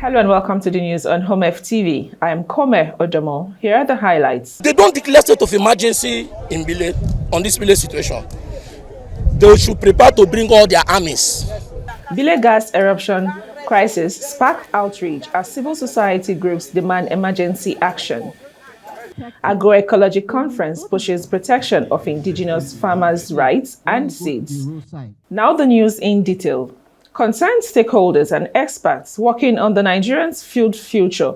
Hello and welcome to the news on HOMEF TV. I am Kome Odomo. Here are the highlights. They don't declare state of emergency in Bile on this Bile situation. They should prepare to bring all their armies. Bile gas eruption crisis sparked outrage as civil society groups demand emergency action. Agroecology conference pushes protection of indigenous farmers' rights and seeds. Now the news in detail. Concerned stakeholders and experts working on the Nigerians' food future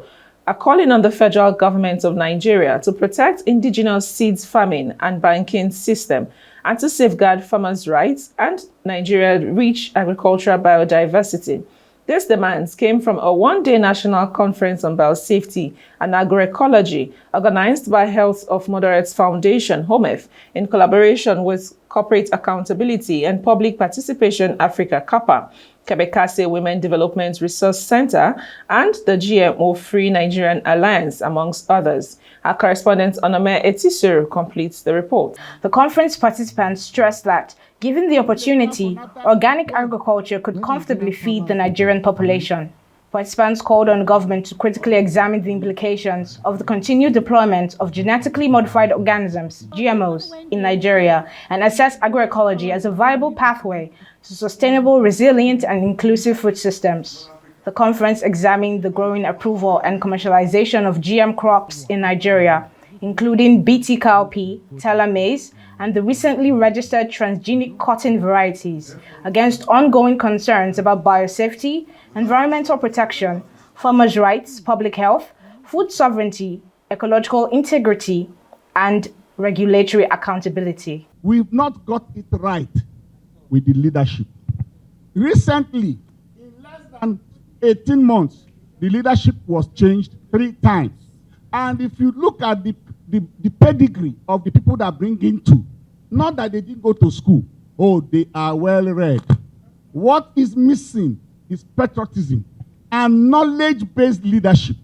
are calling on the federal government of Nigeria to protect indigenous seeds farming and banking system and to safeguard farmers' rights and Nigeria's rich agricultural biodiversity. These demands came from a one-day national conference on biosafety and agroecology organized by Health of Moderates Foundation, HOMEF, in collaboration with Corporate Accountability and Public Participation Africa, CAPA, Kebekase Women Development Resource Center, and the GMO-Free Nigerian Alliance, amongst others. Our correspondent Onome Etisuru completes the report. The conference participants stressed that, given the opportunity, organic agriculture could comfortably feed the Nigerian population. Participants called on government to critically examine the implications of the continued deployment of genetically modified organisms, GMOs, in Nigeria and assess agroecology as a viable pathway to sustainable, resilient and inclusive food systems. The conference examined the growing approval and commercialization of GM crops in Nigeria, including BT cowpea, Tela maize, and the recently registered transgenic cotton varieties, against ongoing concerns about biosafety, environmental protection, farmers' rights, public health, food sovereignty, ecological integrity, and regulatory accountability. We've not got it right with the leadership. Recently, in less than 18 months, the leadership was changed 3 times. And if you look at the pedigree of the people that bring into, not that they didn't go to school, oh, they are well read. What is missing is patriotism and knowledge-based leadership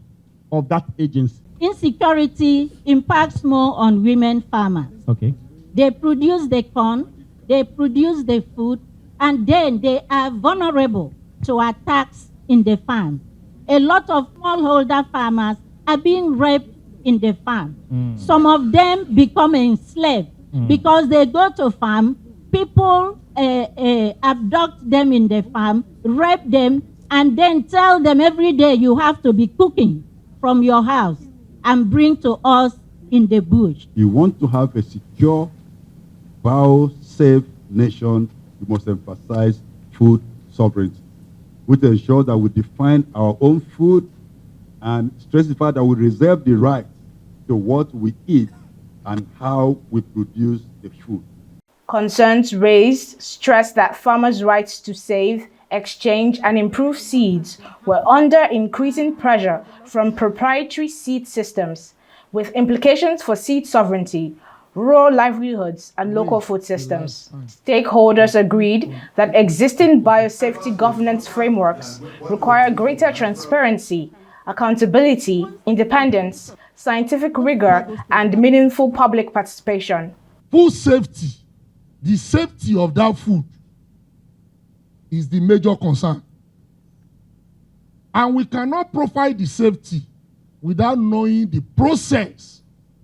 of that agency. Insecurity impacts more on women farmers. Okay. They produce the corn, they produce the food, and then they are vulnerable to attacks in the farm. A lot of smallholder farmers are being raped in the farm. Some of them become enslaved because they go to farm, people abduct them in the farm, rape them, and then tell them every day you have to be cooking from your house and bring to us in the bush. You want to have a secure, bio-safe nation, you must emphasize food sovereignty, which ensures that we define our own food and stress the fact that we reserve the right to what we eat and how we produce the food. Concerns raised stressed that farmers' rights to save, exchange, and improve seeds were under increasing pressure from proprietary seed systems, with implications for seed sovereignty, rural livelihoods, and local food systems. Stakeholders agreed that existing biosafety governance frameworks require greater transparency, accountability, independence, scientific rigor, and meaningful public participation. Food safety, the safety of that food, is the major concern. And we cannot provide the safety without knowing the process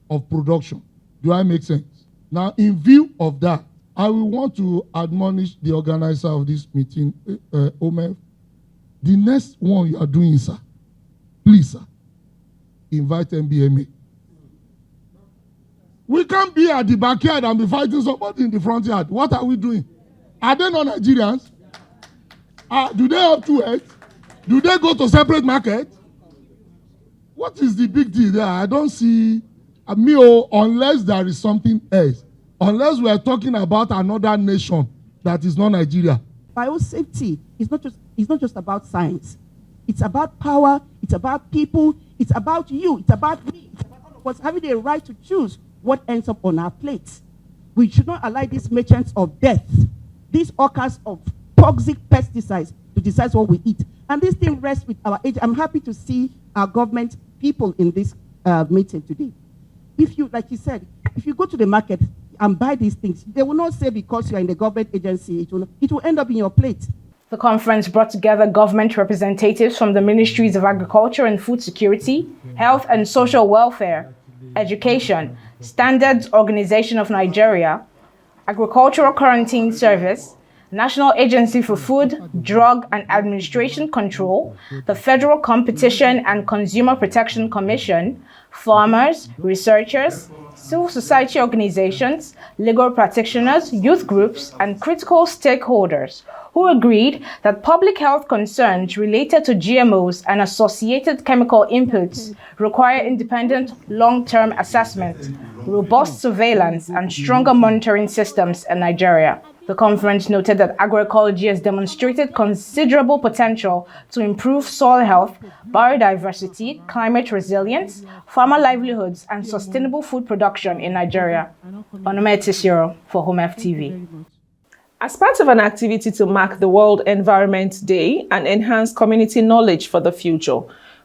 of production. Do I make sense? Now, in view of that, I will want to admonish the organizer of this meeting, HOMEF. The next one you are doing, sir, please, sir, invite MBMA. We can't be at the backyard and be fighting somebody in the front yard. What are we doing? Are they not Nigerians? Do they have 2 heads? Do they go to separate market? What is the big deal there? I don't see unless there is something else. Unless we are talking about another nation that is not Nigeria. Biosafety is not just about science. It's about power, it's about people, it's about you, it's about me, it's about all of us having a right to choose what ends up on our plates. We should not allow these merchants of death, these orcas of toxic pesticides to decide what we eat. And this thing rests with our age. I'm happy to see our government people in this meeting today. If you, like you said, if you go to the market and buy these things, they will not say because you're in the government agency, it will end up in your plate. The conference brought together government representatives from the Ministries of Agriculture and Food Security, Health and Social Welfare, Education, Standards Organization of Nigeria, Agricultural Quarantine Service, National Agency for Food, Drug and Administration Control, the Federal Competition and Consumer Protection Commission, farmers, researchers, civil society organizations, legal practitioners, youth groups, and critical stakeholders who agreed that public health concerns related to GMOs and associated chemical inputs require independent long-term assessment, robust surveillance, and stronger monitoring systems in Nigeria. The conference noted that agroecology has demonstrated considerable potential to improve soil health, biodiversity, climate resilience, farmer livelihoods, and sustainable food production in Nigeria. HOMEF TV for HOMEF TV. As part of an activity to mark the World Environment Day and enhance community knowledge for the future,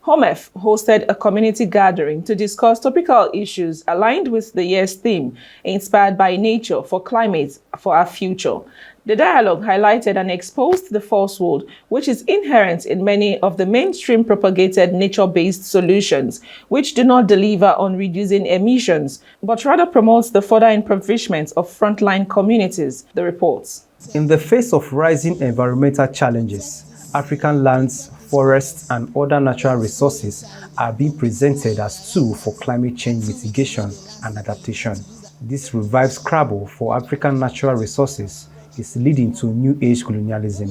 HOMEF hosted a community gathering to discuss topical issues aligned with the year's theme, Inspired by Nature for Climate for Our Future. The dialogue highlighted and exposed the falsehood which is inherent in many of the mainstream propagated nature-based solutions, which do not deliver on reducing emissions, but rather promotes the further impoverishment of frontline communities, the reports. In the face of rising environmental challenges, African lands, forests, and other natural resources are being presented as tools for climate change mitigation and adaptation. This revives scrabble for African natural resources is leading to new age colonialism,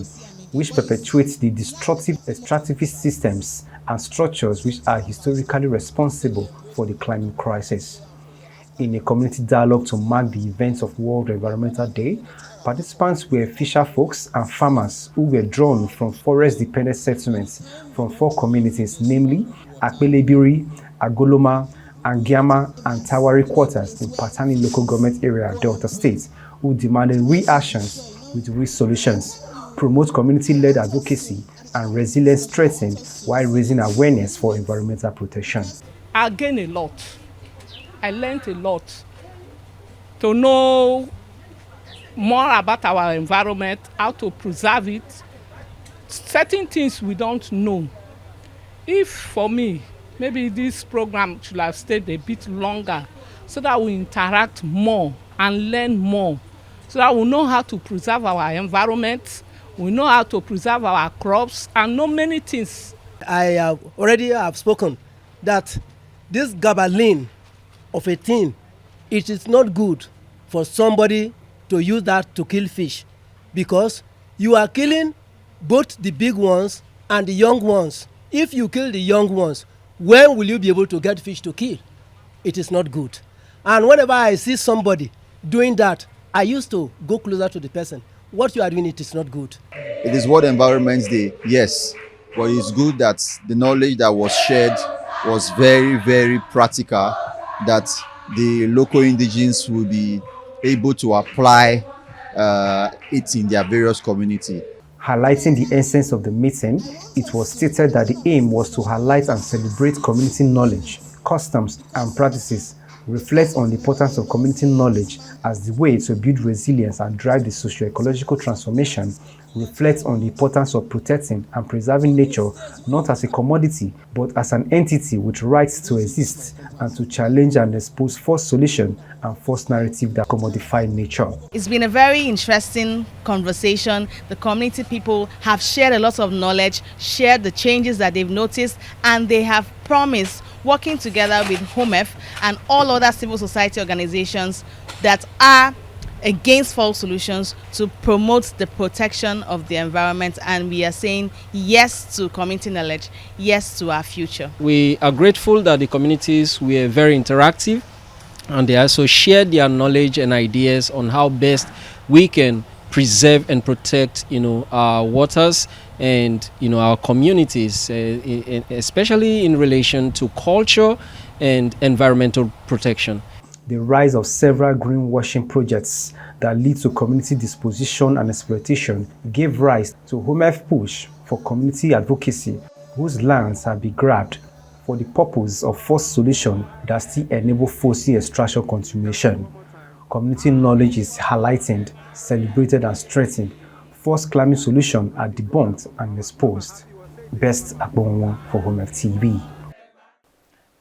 which perpetuates the destructive extractivist systems and structures which are historically responsible for the climate crisis. In a community dialogue to mark the events of World Environmental Day, participants were fisher folks and farmers who were drawn from forest-dependent settlements from 4 communities, namely Akpelebiri, Agoloma, Angiama, and Tawari quarters in Patani local government area, Delta State, who demanded real actions with real solutions, promote community-led advocacy and resilience strengthened while raising awareness for environmental protection. I gained a lot. I learned a lot to know more about our environment, how to preserve it, certain things we don't know. If for me, maybe this program should have stayed a bit longer so that we interact more and learn more, so that we know how to preserve our environment, we know how to preserve our crops, and know many things. I already have spoken that this gabaline of a thing, it is not good for somebody to use that to kill fish, because you are killing both the big ones and the young ones. If you kill the young ones, when will you be able to get fish to kill? It is not good. And whenever I see somebody doing that, I used to go closer to the person. What you are doing, it is not good. It is World Environment Day, yes, but it's good that the knowledge that was shared was very, very practical, that the local indigenes will be able to apply it in their various communities. Highlighting the essence of the meeting, it was stated that the aim was to highlight and celebrate community knowledge, customs, and practices, reflect on the importance of community knowledge as the way to build resilience and drive the socio-ecological transformation, reflect on the importance of protecting and preserving nature not as a commodity but as an entity with rights to exist, and to challenge and expose false solutions and false narrative that commodify nature. It's been a very interesting conversation. The community people have shared a lot of knowledge, shared the changes that they've noticed, and they have promised working together with HOMEF and all other civil society organizations that are against false solutions to promote the protection of the environment. And we are saying yes to community knowledge, yes to our future. We are grateful that the communities were very interactive, and they also shared their knowledge and ideas on how best we can preserve and protect, our waters and, our communities, especially in relation to culture and environmental protection. The rise of several greenwashing projects that lead to community disposition and exploitation gave rise to HOMEF push for community advocacy, whose lands have been grabbed for the purpose of false solutions that still enable fossil extraction continuation. Community knowledge is highlighted, celebrated, and strengthened, forced climate solutions are debunked and exposed. Best Akbonwo for HOMEF TV.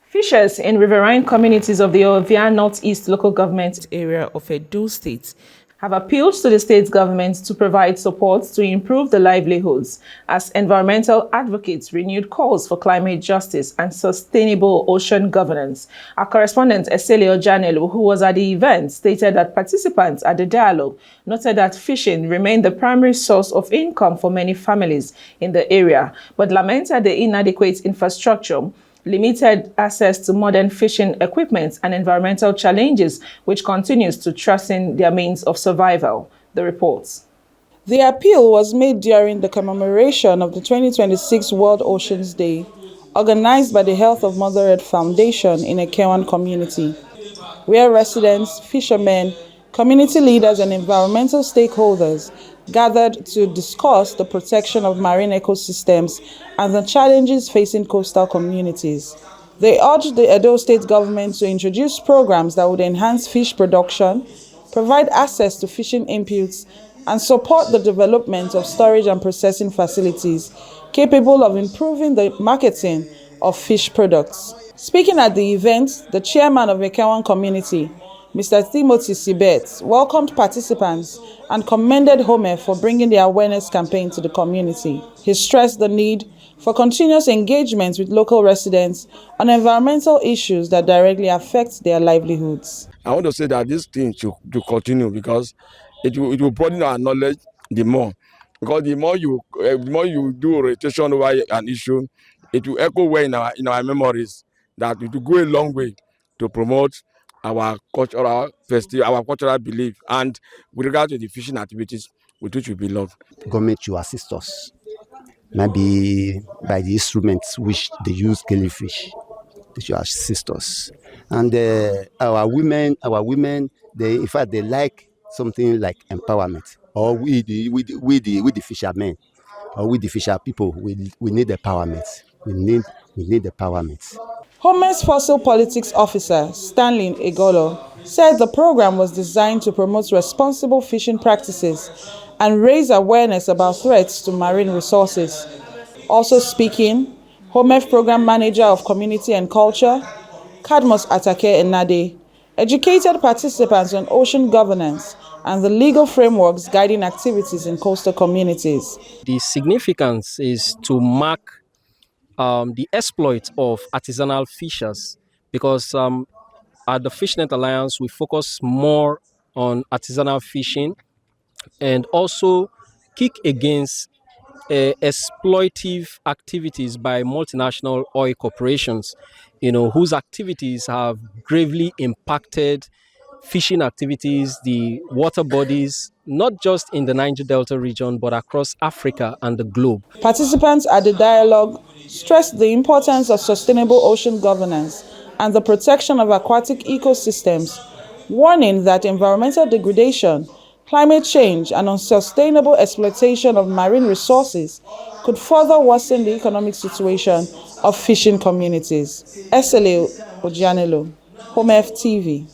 Fishers in riverine communities of the Ovia Northeast local government area of Edo State have appealed to the state government to provide support to improve their livelihoods as environmental advocates renewed calls for climate justice and sustainable ocean governance. Our correspondent Esele Ojanelu, who was at the event, stated that participants at the dialogue noted that fishing remained the primary source of income for many families in the area, but lamented the inadequate infrastructure, limited access to modern fishing equipment, and environmental challenges, which continues to threaten their means of survival. The reports. The appeal was made during the commemoration of the 2026 World Oceans Day, organized by the Health of Mother Earth Foundation in a Ekewan community, where residents, fishermen, community leaders, and environmental stakeholders gathered to discuss the protection of marine ecosystems and the challenges facing coastal communities. They urged the Edo State government to introduce programs that would enhance fish production, provide access to fishing inputs, and support the development of storage and processing facilities capable of improving the marketing of fish products. Speaking at the event, the chairman of the Ekewan community, Mr. Timothy Sibet, welcomed participants and commended HOMEF for bringing the awareness campaign to the community. He stressed the need for continuous engagement with local residents on environmental issues that directly affect their livelihoods. I want to say that this thing should continue because it will broaden our knowledge the more. Because the more you do orientation over an issue, it will echo well in our memories. That it will go a long way to promote our cultural festival, our cultural belief, and with regard to the fishing activities with which we belong. Government should assist us, maybe by the instruments which they use killifish. They should assist us. And our women, they in fact they like something like empowerment. Or we the fishermen, or we the fisher people, we need empowerment. We need empowerment. HOME's Fossil Politics Officer, Stanley Egolo, said the program was designed to promote responsible fishing practices and raise awareness about threats to marine resources. Also speaking, HOMEF Program Manager of Community and Culture, Cadmus Atake Enade, educated participants on ocean governance and the legal frameworks guiding activities in coastal communities. The significance is to mark the exploit of artisanal fishers, because at the Fishnet Alliance we focus more on artisanal fishing and also kick against exploitive activities by multinational oil corporations, whose activities have gravely impacted fishing activities, the water bodies, not just in the Niger Delta region, but across Africa and the globe. Participants at the dialogue stressed the importance of sustainable ocean governance and the protection of aquatic ecosystems, warning that environmental degradation, climate change, and unsustainable exploitation of marine resources could further worsen the economic situation of fishing communities. Esele Ojanelu, HOMEF TV.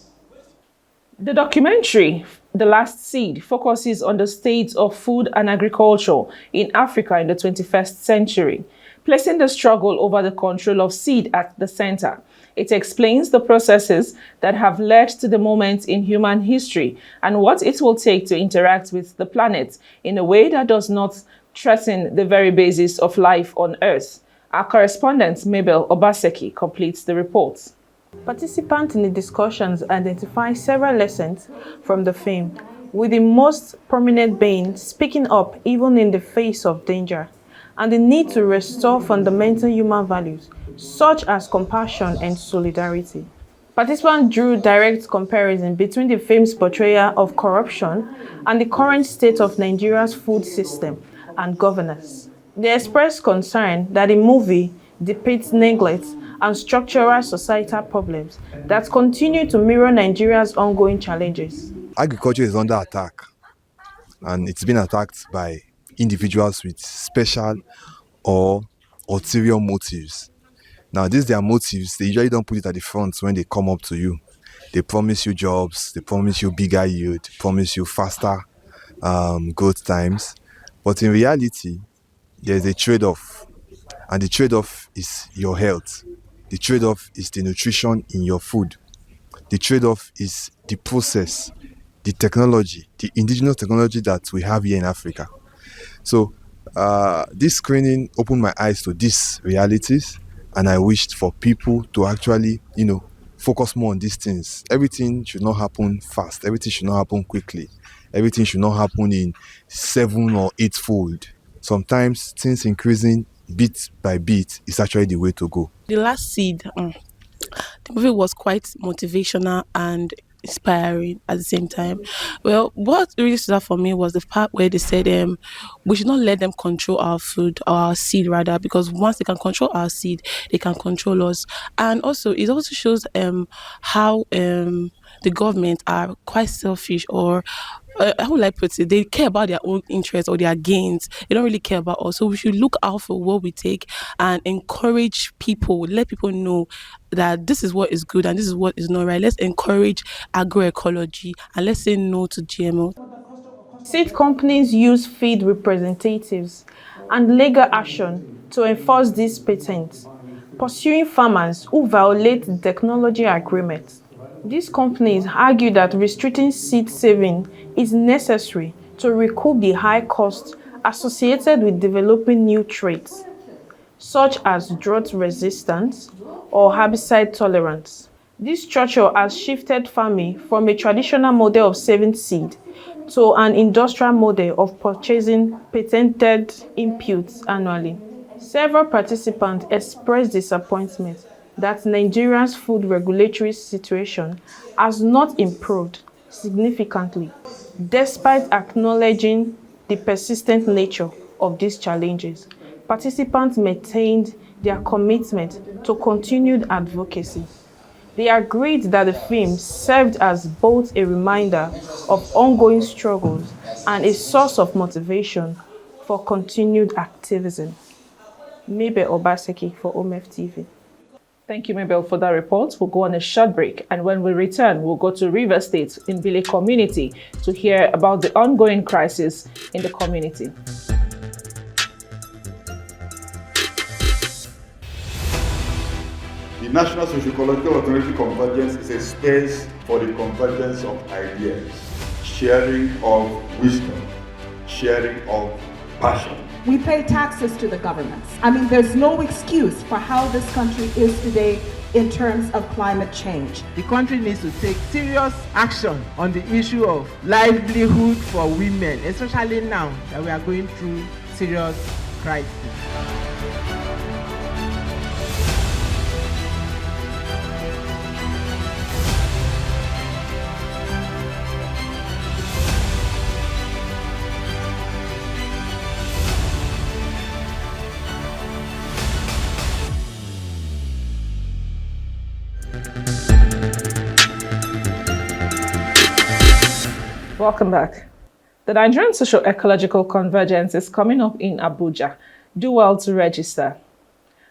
The documentary, The Last Seed, focuses on the state of food and agriculture in Africa in the 21st century, placing the struggle over the control of seed at the center. It explains the processes that have led to the moment in human history and what it will take to interact with the planet in a way that does not threaten the very basis of life on Earth. Our correspondent, Mabel Obaseki, completes the report. Participants in the discussions identify several lessons from the film, with the most prominent being speaking up even in the face of danger, and the need to restore fundamental human values such as compassion and solidarity. Participants drew direct comparison between the film's portrayal of corruption and the current state of Nigeria's food system and governance. They expressed concern that the movie depicts neglect and structural societal problems that continue to mirror Nigeria's ongoing challenges. Agriculture is under attack, and it's been attacked by individuals with special or ulterior motives. Now, these their motives, they usually don't put it at the front when they come up to you. They promise you jobs, they promise you bigger yield, promise you faster growth times, But in reality, there's a trade-off, and the trade-off is your health. The trade-off is the nutrition in your food. The trade-off is the process, the technology, the indigenous technology that we have here in Africa. So this screening opened my eyes to these realities, and I wished for people to actually, focus more on these things. Everything should not happen fast. Everything should not happen quickly. Everything should not happen in 7 or 8-fold. Sometimes things increasing bit by bit is actually the way to go. The last seed, the movie was quite motivational and inspiring at the same time. Well, what really stood out for me was the part where they said we should not let them control our food, or our seed rather, because once they can control our seed, they can control us. And also, it also shows how the government are quite selfish, or how would I put it? They care about their own interests or their gains. They don't really care about us. So we should look out for what we take and encourage people, let people know that this is what is good and this is what is not right. Let's encourage agroecology and let's say no to GMO. Seed companies use feed representatives and legal action to enforce these patents, pursuing farmers who violate the technology agreement. These companies argue that restricting seed saving is necessary to recoup the high costs associated with developing new traits, such as drought resistance or herbicide tolerance. This structure has shifted farming from a traditional model of saving seed to an industrial model of purchasing patented inputs annually. Several participants expressed disappointment that Nigeria's food regulatory situation has not improved significantly, despite acknowledging the persistent nature of these challenges. Participants maintained their commitment to continued advocacy. They agreed that the film served as both a reminder of ongoing struggles and a source of motivation for continued activism. Mabel Obaseki for HOMEF TV. Thank you, Mabel, for that report. We'll go on a short break, and when we return, we'll go to River State in Bile community to hear about the ongoing crisis in the community. The National Socio-Ecological Authority Convergence is a space for the convergence of ideas, sharing of wisdom, sharing of passion. We pay taxes to the governments. I mean, there's no excuse for how this country is today in terms of climate change. The country needs to take serious action on the issue of livelihood for women, especially now that we are going through serious crisis. Welcome back. The Nigerian Socio-Ecological Convergence is coming up in Abuja. Do well to register.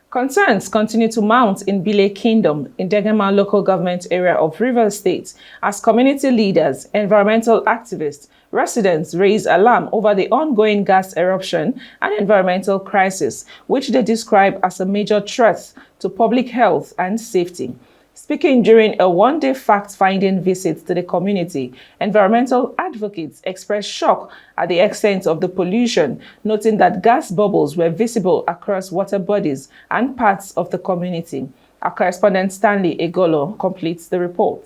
Concerns continue to mount in Bile Kingdom in Degema local government area of Rivers State as community leaders, environmental activists, residents raise alarm over the ongoing gas eruption and environmental crisis, which they describe as a major threat to public health and safety. Speaking during a one-day fact-finding visit to the community, environmental advocates expressed shock at the extent of the pollution, noting that gas bubbles were visible across water bodies and parts of the community. Our correspondent Stanley Egolo completes the report.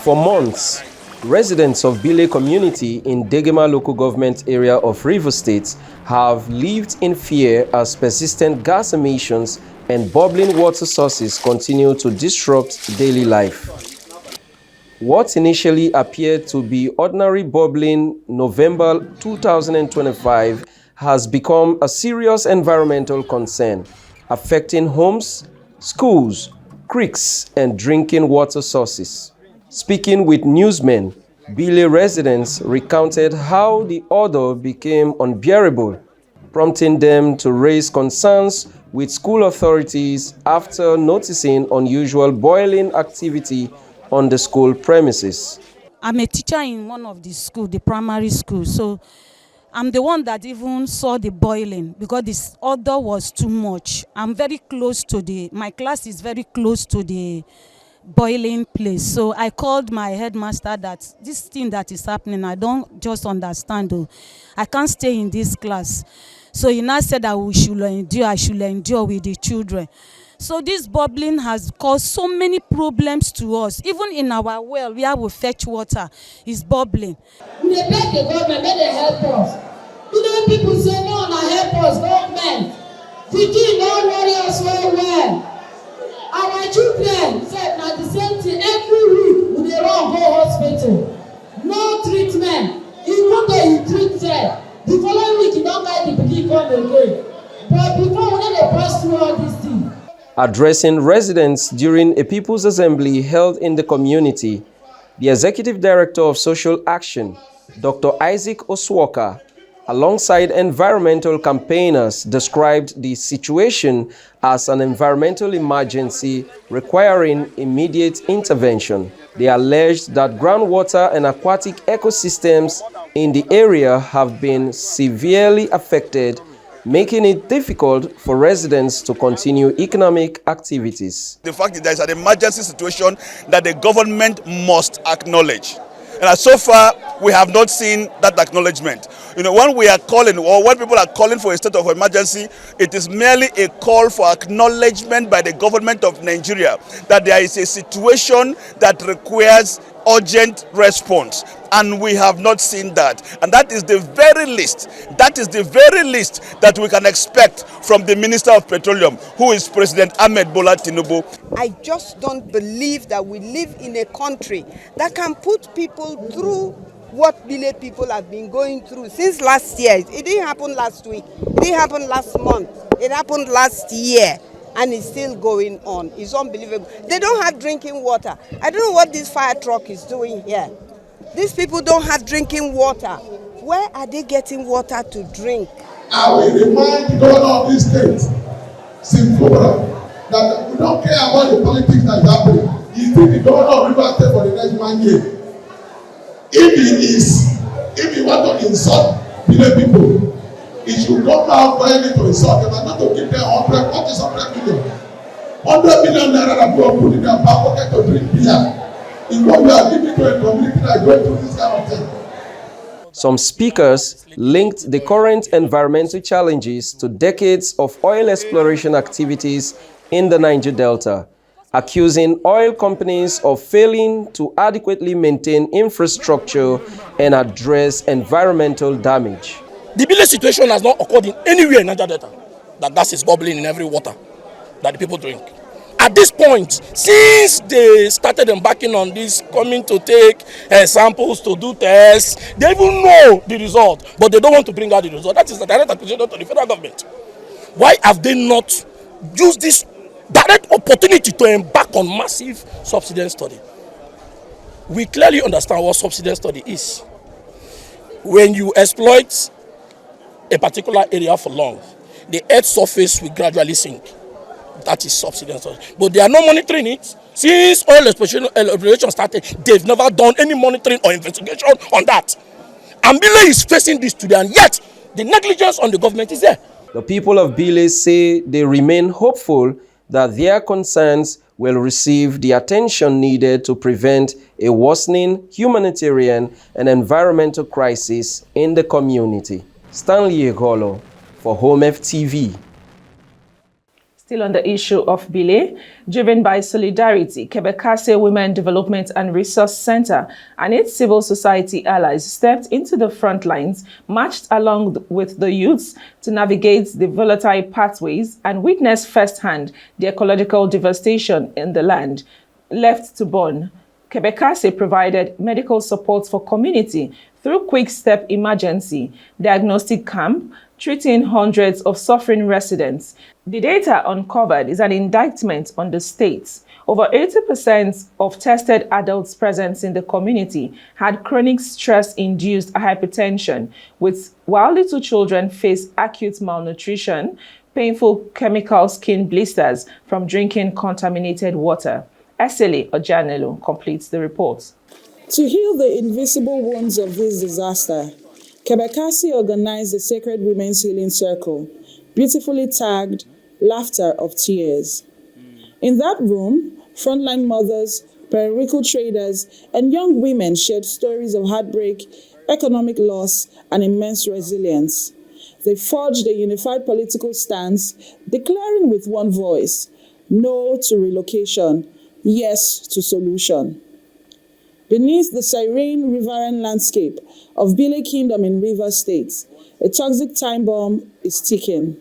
For months, residents of Bile community in Degema local government area of Rivers State have lived in fear as persistent gas emissions and bubbling water sources continue to disrupt daily life. What initially appeared to be ordinary bubbling November 2025 has become a serious environmental concern, affecting homes, schools, creeks, and drinking water sources. Speaking with newsmen, Bile residents recounted how the odor became unbearable, prompting them to raise concerns with school authorities after noticing unusual boiling activity on the school premises. I'm a teacher in one of the school, the primary school. So I'm the one that even saw the boiling because this odor was too much. I'm very close to my class is very close to the boiling place. So I called my headmaster that this thing that is happening, I don't just understand. I can't stay in this class. So he now said that I should endure with the children. So this bubbling has caused so many problems to us. Even in our well where we fetch water, is bubbling. We beg the government, may they help us. You know, people say, no, not help us, government. The king don't worry us very well. Our children said now the same thing every week when they run go hospital. No treatment. Even though you treat them, the following week you don't get the pikin come again. But before we they pass through all these things. Addressing residents during a People's Assembly held in the community, the Executive Director of Social Action, Dr. Isaac Oswoka, alongside environmental campaigners, described the situation as an environmental emergency requiring immediate intervention. They alleged that groundwater and aquatic ecosystems in the area have been severely affected, making it difficult for residents to continue economic activities. The fact is there is an emergency situation that the government must acknowledge. And so far, we have not seen that acknowledgement. You know, when we are calling, or when people are calling for a state of emergency, it is merely a call for acknowledgement by the government of Nigeria that there is a situation that requires urgent response. And we have not seen that. And that is the very least that we can expect from the Minister of Petroleum, who is President Ahmed Bola Tinubu. I just don't believe that we live in a country that can put people through what village people have been going through since last year. It didn't happen last week. It didn't happen last month. It happened last year. And it's still going on. It's unbelievable. They don't have drinking water. I don't know what this fire truck is doing here. These people don't have drinking water. Where are they getting water to drink? I will remind the governor of this state, Simfora, that we don't care about the politics that is happening. He's still the governor of Rivers State for the next 1 year. If he wants to insult village people, he should come out quietly to insult them and not to give them 100. What is 100 million? 100 million naira that people put in their back pocket to drink beer. Is what we are giving to a community that is going through this kind of thing. Some speakers linked the current environmental challenges to decades of oil exploration activities in the Niger Delta, accusing oil companies of failing to adequately maintain infrastructure and address environmental damage. The village situation has not occurred in anywhere in Niger Delta. That gas is bubbling in every water that the people drink. At this point, since they started embarking on this, coming to take samples to do tests, they even know the result, but they don't want to bring out the result. That is the direct accusation to the federal government. Why have they not used this direct opportunity to embark on massive subsidence study? We clearly understand what subsidence study is. When you exploit a particular area for long, the earth's surface will gradually sink. That is subsidence study. But they are not monitoring it. Since oil exploration started, they've never done any monitoring or investigation on that. Ambile is facing this today, and yet the negligence on the government is there. The people of Bile say they remain hopeful that their concerns will receive the attention needed to prevent a worsening humanitarian and environmental crisis in the community. Stanley Egolo for HOMEF TV. Still on the issue of Bile, driven by solidarity, Kebekase Women Development and Resource Center and its civil society allies stepped into the front lines, marched along with the youths to navigate the volatile pathways and witness firsthand the ecological devastation in the land left to burn. Kebekase provided medical support for community through Quick Step Emergency Diagnostic Camp, treating hundreds of suffering residents. The data uncovered is an indictment on the state. Over 80% of tested adults present in the community had chronic stress-induced hypertension, while little children face acute malnutrition, painful chemical skin blisters from drinking contaminated water. Esele Ojanelu completes the report. To heal the invisible wounds of this disaster, Kebekasi organized the Sacred Women's Healing Circle, beautifully tagged Laughter of Tears. In that room, frontline mothers, periwinkle traders, and young women shared stories of heartbreak, economic loss, and immense resilience. They forged a unified political stance, declaring with one voice, no to relocation, yes to solution. Beneath the serene riverine landscape of Bile Kingdom in Rivers State, a toxic time bomb is ticking.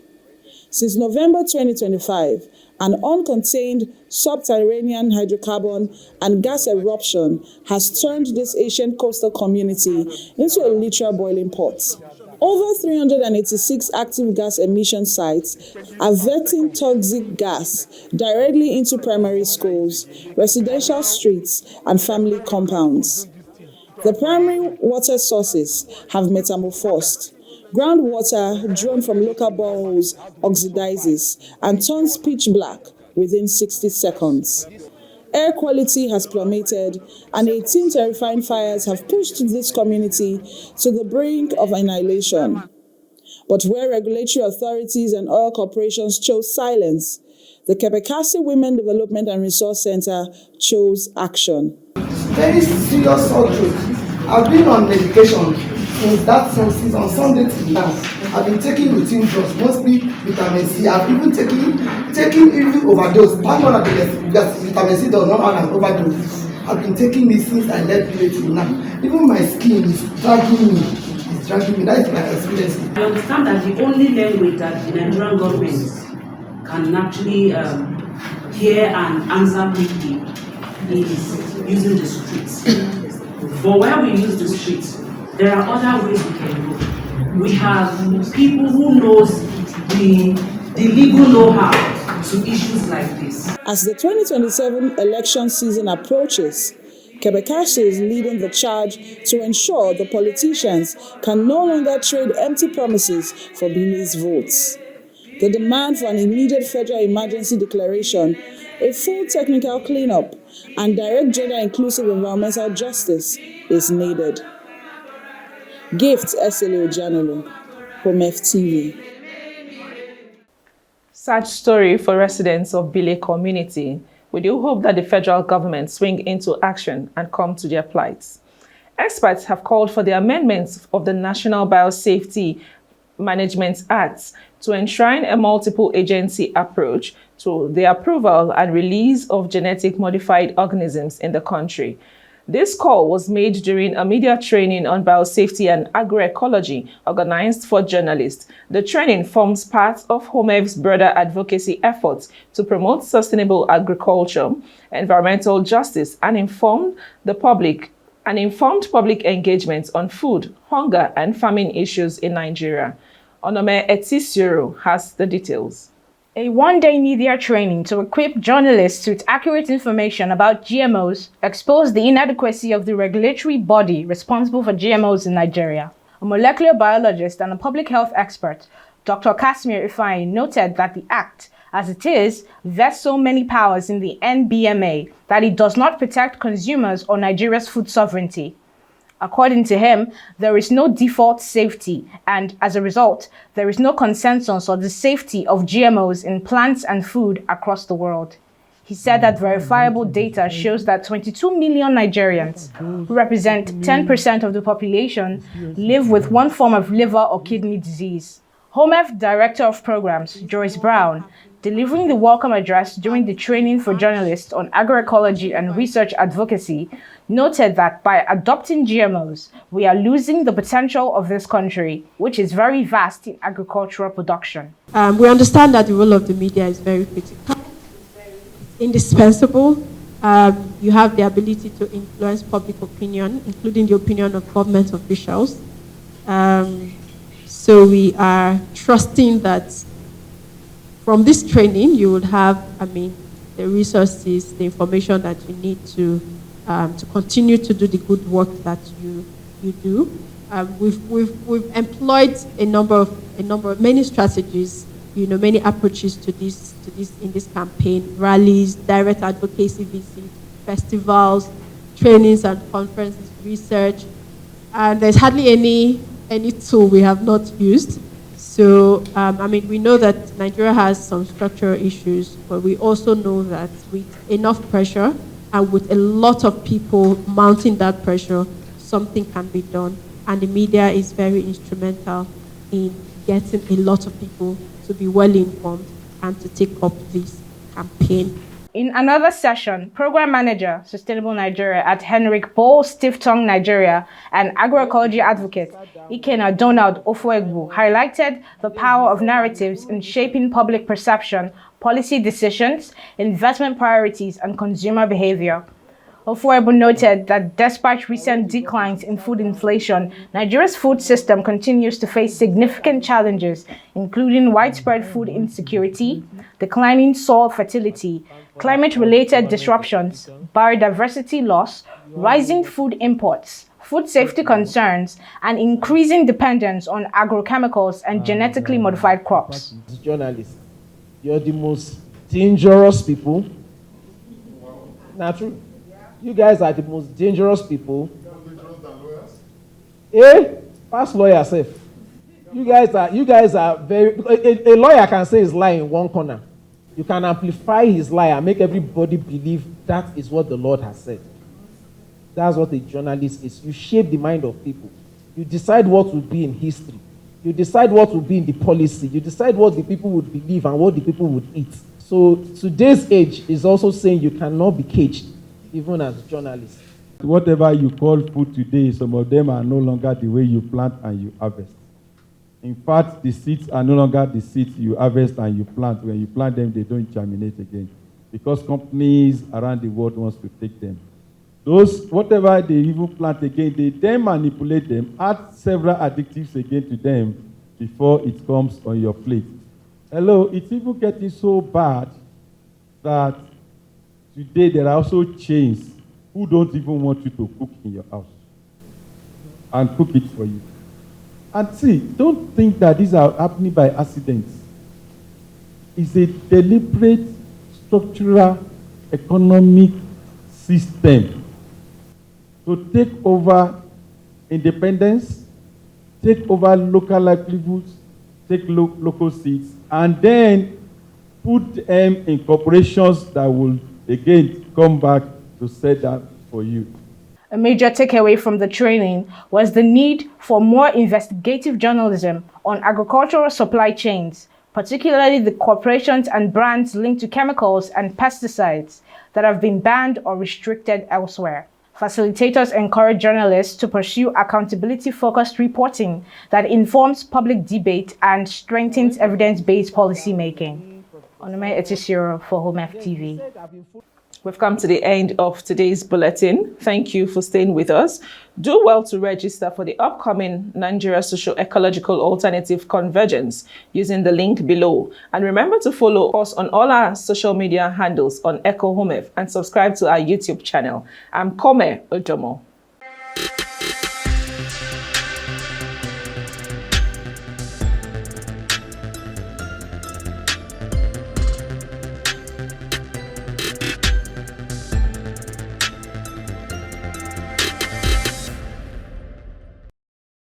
Since November 2025, an uncontained subterranean hydrocarbon and gas eruption has turned this ancient coastal community into a literal boiling pot. Over 386 active gas emission sites are vetting toxic gas directly into primary schools, residential streets, and family compounds. The primary water sources have metamorphosed. Groundwater drawn from local boreholes oxidizes and turns pitch black within 60 seconds. Air quality has plummeted, and 18 terrifying fires have pushed this community to the brink of annihilation. But where regulatory authorities and oil corporations chose silence, the Kebekasi Women Development and Resource Center chose action. Very serious surgery. I've been on medication since on Sunday till now. I've been taking routine drugs, mostly vitamin C. I've even taken overdose. Thank God that vitamin C does not have an overdose. I've been taking this since I left village till now. Even my skin is dragging me. It's dragging me. That is my experience. I understand that the only language that the Nigerian government can actually hear and answer quickly is using the streets. But where we use the streets, there are other ways we can go. We have people who knows the legal know-how to issues like this. As the 2027 election season approaches, Kebekasi is leading the charge to ensure the politicians can no longer trade empty promises for Bile's votes. The demand for an immediate federal emergency declaration, a full technical cleanup, and direct gender-inclusive environmental justice is needed. Gift Esele Ojanolu, HOMEF TV. Such story for residents of Bile community. We do hope that the federal government swing into action and come to their plights. Experts have called for the amendments of the National Biosafety Management Act to enshrine a multiple agency approach to the approval and release of genetic modified organisms in the country. This call was made during a media training on biosafety and agroecology organized for journalists. The training forms part of HOMEF's broader advocacy efforts to promote sustainable agriculture, environmental justice, and informed public engagement on food, hunger, and famine issues in Nigeria. Onome Etisioro has the details. A one-day media training to equip journalists with accurate information about GMOs exposed the inadequacy of the regulatory body responsible for GMOs in Nigeria. A molecular biologist and a public health expert, Dr. Kasimir Ifeanyi, noted that the Act, as it is, vests so many powers in the NBMA that it does not protect consumers or Nigeria's food sovereignty. According to him, there is no default safety, and as a result, there is no consensus on the safety of GMOs in plants and food across the world. He said that verifiable data shows that 22 million Nigerians, who represent 10% of the population, live with one form of liver or kidney disease. HOMEF Director of Programs, Joyce Brown, delivering the welcome address during the training for journalists on agroecology and research advocacy, noted that by adopting GMOs, we are losing the potential of this country, which is very vast in agricultural production. We understand that the role of the media is very critical, indispensable. You have the ability to influence public opinion, including the opinion of government officials. So we are trusting that from this training, you will have, the resources, the information that you need to continue to do the good work that you do. We've employed many strategies, many approaches to this in this campaign: rallies, direct advocacy visits, festivals, trainings and conferences, research, and there's hardly any tool we have not used. So, I mean, we know that Nigeria has some structural issues, but we also know that with enough pressure and with a lot of people mounting that pressure, something can be done. And the media is very instrumental in getting a lot of people to be well informed and to take up this campaign. In another session, Program Manager, Sustainable Nigeria at Henrik Bol Stiftung Nigeria and agroecology advocate Ikena Donald Ofuegbu highlighted the power of narratives in shaping public perception, policy decisions, investment priorities, and consumer behavior. Ofuegbu noted that despite recent declines in food inflation, Nigeria's food system continues to face significant challenges, including widespread food insecurity, declining soil fertility, climate-related disruptions, biodiversity loss, rising food imports, food safety concerns, and increasing dependence on agrochemicals and genetically modified crops. Journalists, you're the most dangerous people. Not true. You guys are the most dangerous people. Past lawyer safe. You guys are very. A lawyer can say his lie in one corner. You can amplify his lie and make everybody believe that is what the Lord has said. That's what a journalist is. You shape the mind of people. You decide what will be in history. You decide what will be in the policy. You decide what the people would believe and what the people would eat. So today's age is also saying you cannot be caged, even as journalists. Whatever you call food today, some of them are no longer the way you plant and you harvest. In fact, the seeds are no longer the seeds you harvest and you plant. When you plant them, they don't germinate again because companies around the world wants to take them. Those, whatever they even plant again, they then manipulate them, add several additives again to them before it comes on your plate. Hello, it's even getting so bad that today there are also chains who don't even want you to cook in your house and cook it for you. And see, don't think that these are happening by accident. It's a deliberate, structural, economic system to take over independence, take over local livelihoods, take local seeds, and then put them in corporations that will again come back to set that for you. A major takeaway from the training was the need for more investigative journalism on agricultural supply chains, particularly the corporations and brands linked to chemicals and pesticides that have been banned or restricted elsewhere. Facilitators encourage journalists to pursue accountability-focused reporting that informs public debate and strengthens evidence-based policymaking. Onome Etisiro for HOMEF TV. We've come to the end of today's bulletin. Thank you for staying with us. Do well to register for the upcoming Nigeria Socio-Ecological Alternative Convergence using the link below. And remember to follow us on all our social media handles on Echo HOMEF and subscribe to our YouTube channel. I'm Kome Ojomo.